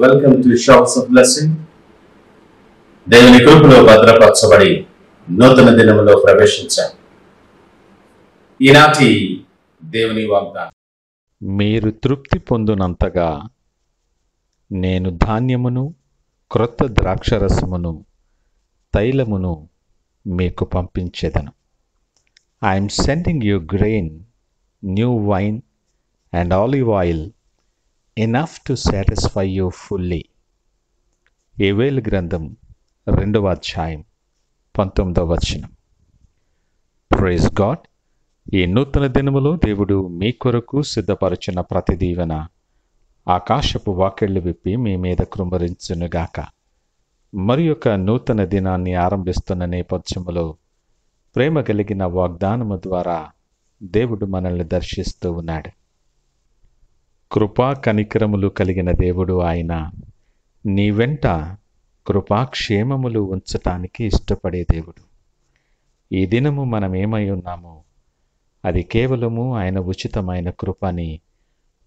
Welcome to shops of blessing. దేవుని కృపలో భద్రపరచబడి నూతన దినములో ప్రవేశించాం. ఈనాటి దేవుని వాగ్దానం, మీరు తృప్తి పొందునంతగా నేను ధాన్యమును, క్రొత్త ద్రాక్షరసమును, తైలమును మీకు పంపించెదను. I'm sending you grain, new wine and olive oil enough to satisfy you fully. యోవేలు గ్రంథం 2వ అధ్యాయం 19వ వచనం. Praise God. ఈ నూతన దినములో దేవుడు మీ కొరకు సిద్ధపరచిన ప్రతి దీవెన ఆకాశపు వాకిళ్లు విప్పి మీ మీద కృమ్మరించునుగాక. మరి యొక్క నూతన దినాన్ని ఆరంభిస్తున్న నేపథ్యములో ప్రేమ కలిగిన వాగ్దానము ద్వారా దేవుడు మనల్ని దర్శిస్తూ ఉన్నాడు. కృపా కనికరములు కలిగిన దేవుడు ఆయన. నీ వెంట కృపాక్షేమములు ఉంచటానికి ఇష్టపడే దేవుడు. ఈ దినము మనం ఏమై ఉన్నామో అది కేవలము ఆయన ఉచితమైన కృపని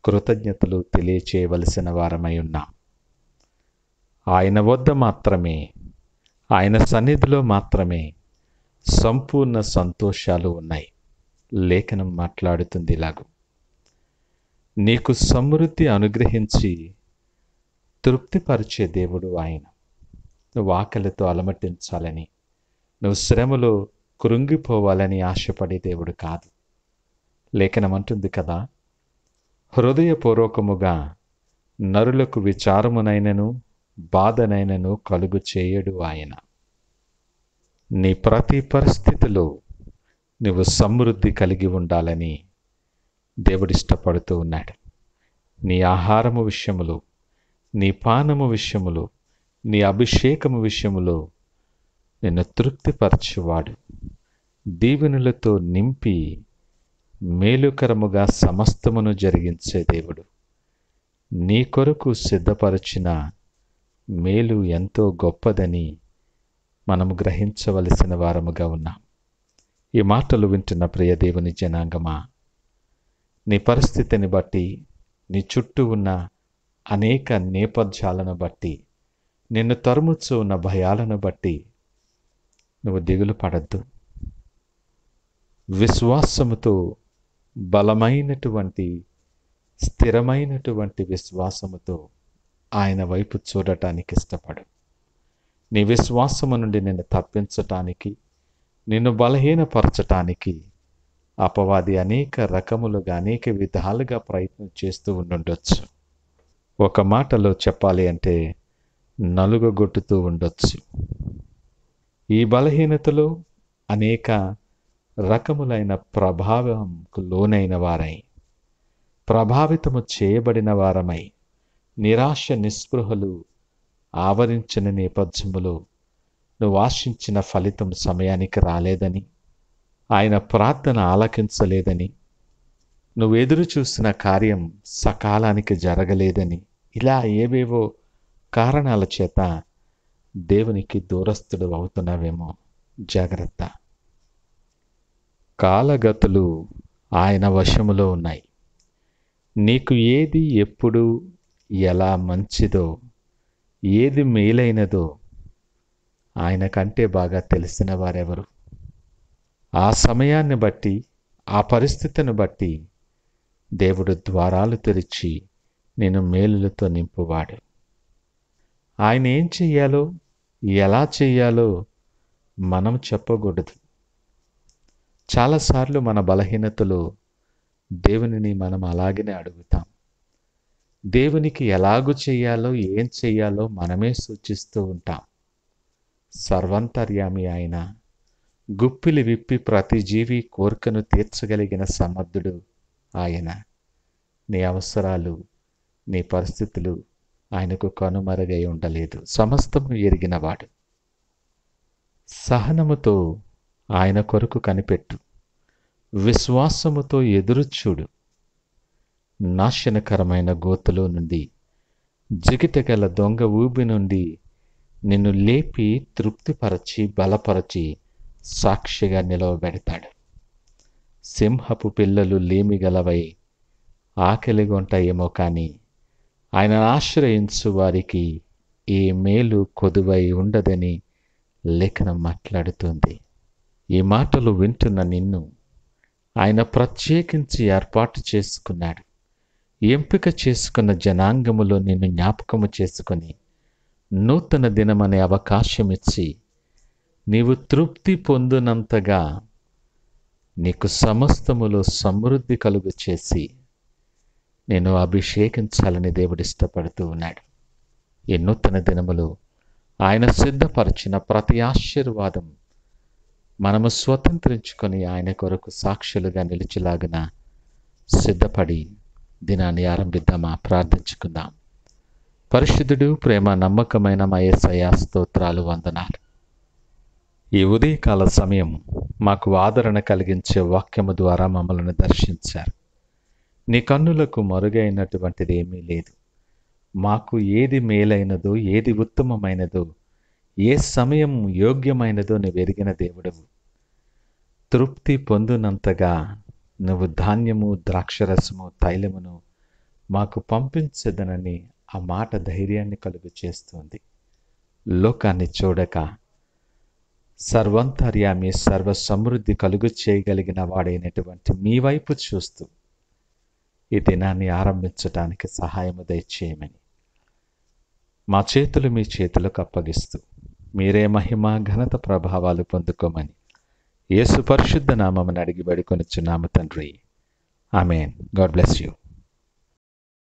కృతజ్ఞతలు తెలియచేయవలసిన వారమై ఉన్నాం. ఆయన వద్ద మాత్రమే, ఆయన సన్నిధిలో మాత్రమే సంపూర్ణ సంతోషాలు ఉన్నాయి. లేఖనం మాట్లాడుతుంది ఇలాగూ: నీకు సమృద్ధి అనుగ్రహించి తృప్తిపరిచే దేవుడు ఆయన. నువ్వు ఆకలితో అలమటించాలని, నువ్వు శ్రమలో కృంగిపోవాలని ఆశపడే దేవుడు కాదు. లేఖనం అంటుంది కదా, హృదయపూర్వకముగా నరులకు విచారమునైనను బాధనైనను కలుగు చేయడు ఆయన. నీ ప్రతి పరిస్థితిలో నువ్వు సమృద్ధి కలిగి ఉండాలని దేవుడిష్టపడుతూ ఉన్నాడు. నీ ఆహారము విషయములో, నీ పానము విషయములో, నీ అభిషేకము విషయములో నిన్ను తృప్తిపరచువాడు, దీవెనలతో నింపి మేలుకరముగా సమస్తమును జరిగించే దేవుడు. నీ కొరకు సిద్ధపరచిన మేలు ఎంతో గొప్పదని మనము గ్రహించవలసిన వారముగా ఉన్నాం. ఈ మాటలు వింటున్న ప్రియ దేవుని జనాంగమా, నీ పరిస్థితిని బట్టి, నీ చుట్టూ ఉన్న అనేక నేపథ్యాలను బట్టి, నిన్ను తరుముచ్చు ఉన్న భయాలను బట్టి నువ్వు దిగులు పడద్దు. విశ్వాసముతో, బలమైనటువంటి స్థిరమైనటువంటి విశ్వాసముతో ఆయన వైపు చూడటానికి ఇష్టపడు. నీ విశ్వాసము నుండి నిన్ను తప్పించటానికి, నిన్ను బలహీనపరచటానికి అపవాది అనేక రకములుగా, అనేక విధాలుగా ప్రయత్నం చేస్తూ ఉండొచ్చు. ఒక మాటలో చెప్పాలి అంటే నలుగగొట్టుతూ ఉండొచ్చు. ఈ బలహీనతలో అనేక రకములైన ప్రభావంకు లోనైన వారై, ప్రభావితము చేయబడిన వారమై, నిరాశ నిస్పృహలు ఆవరించిన నేపథ్యములో నువ్వు ఆశించిన ఫలితం సమయానికి రాలేదని, ఆయన ప్రార్థన ఆలకించలేదని, నువ్వు ఎదురు చూసిన కార్యం సకాలానికి జరగలేదని, ఇలా ఏవేవో కారణాల చేత దేవునికి దూరస్తుడు అవుతున్నావేమో. జాగ్రత్త. కాలగతులు ఆయన వశములో ఉన్నాయి. నీకు ఏది ఎప్పుడు ఎలా మంచిదో, ఏది మేలైనదో ఆయన కంటే బాగా తెలిసిన వారెవరు? ఆ సమయాన్ని బట్టి, ఆ పరిస్థితిని బట్టి దేవుడు ద్వారాలు తెరిచి నేను మేలులతో నింపువాడు. ఆయన ఏం చెయ్యాలో, ఎలా చెయ్యాలో మనం చెప్పకూడదు. చాలాసార్లు మన బలహీనతలో దేవునిని మనం అలాగనే అడుగుతాం. దేవునికి ఎలాగూ చెయ్యాలో, ఏం చెయ్యాలో మనమే సూచిస్తూ ఉంటాం. సర్వంతర్యామి ఆయన, గుప్పిలి విప్పి ప్రతి జీవి కోరికను తీర్చగలిగిన సమర్థుడు ఆయన. నీ అవసరాలు, నీ పరిస్థితులు ఆయనకు కనుమరుగై ఉండలేదు. సమస్తము ఎరిగినవాడు. సహనముతో ఆయన కొరకు కనిపెట్టు. విశ్వాసముతో ఎదురుచూడు. నాశనకరమైన గోతులో నుండి, జిగిటగల దొంగ ఊబి నుండి నిన్ను లేపి తృప్తిపరచి బలపరచి సాక్షిగా నిలవబెడతాడు. సింహపు పిల్లలు లేమిగలవై ఆకలిగొంటాయేమో కానీ ఆయనను ఆశ్రయించు వారికి ఏ మేలు కొదువై ఉండదని లేఖనం మాట్లాడుతుంది. ఈ మాటలు వింటున్న నిన్ను ఆయన ప్రత్యేకించి ఏర్పాటు చేసుకున్నాడు. ఎంపిక చేసుకున్న జనాంగములో నిన్ను జ్ఞాపకము చేసుకొని నూతన దినమనే అవకాశం ఇచ్చి నీవు తృప్తి పొందినంతగా నీకు సమస్తములో సమృద్ధి కలుగు చేసి నేను అభిషేకించాలని దేవుడు ఇష్టపడుతూ ఉన్నాడు. ఈ నూతన దినములో ఆయన సిద్ధపరిచిన ప్రతి ఆశీర్వాదం మనము స్వతంత్రించుకొని ఆయన కొరకు సాక్షులుగా నిలిచిలాగున సిద్ధపడి దినాన్ని ఆరంభిద్దామా? ప్రార్థించుకుందాం. పరిశుద్ధుడు, ప్రేమ నమ్మకమైన మా యేసయ్యా, స్తోత్రాలు, వందనాలు. ఈ ఉదయకాల సమయం మాకు ఆదరణ కలిగించే వాక్యము ద్వారా మమ్మల్ని దర్శించారు. నీ కన్నులకు మరుగైనటువంటిది ఏమీ లేదు. మాకు ఏది మేలైనదో, ఏది ఉత్తమమైనదో, ఏ సమయం యోగ్యమైనదో నువ్వు ఎరిగిన దేవుడవు. తృప్తి పొందినంతగా నువ్వు ధాన్యము, ద్రాక్షరసము, తైలమును మాకు పంపించదనని ఆ మాట ధైర్యాన్ని కలుగు చేస్తుంది. లోకాన్ని చూడక సర్వంతర్యామి, సర్వ సమృద్ధి కలుగు చేయగలిగిన వాడైనటువంటి మీ వైపు చూస్తూ ఈ దినాన్ని ఆరంభించడానికి సహాయము దయచేయమని మా చేతులు మీ చేతులకు అప్పగిస్తూ మీరే మహిమ, ఘనత, ప్రభావాలు పొందుకోమని యేసు పరిశుద్ధ నామమున అడిగి వేడుకొనుచున్నాము తండ్రి. ఆమేన్. God bless you.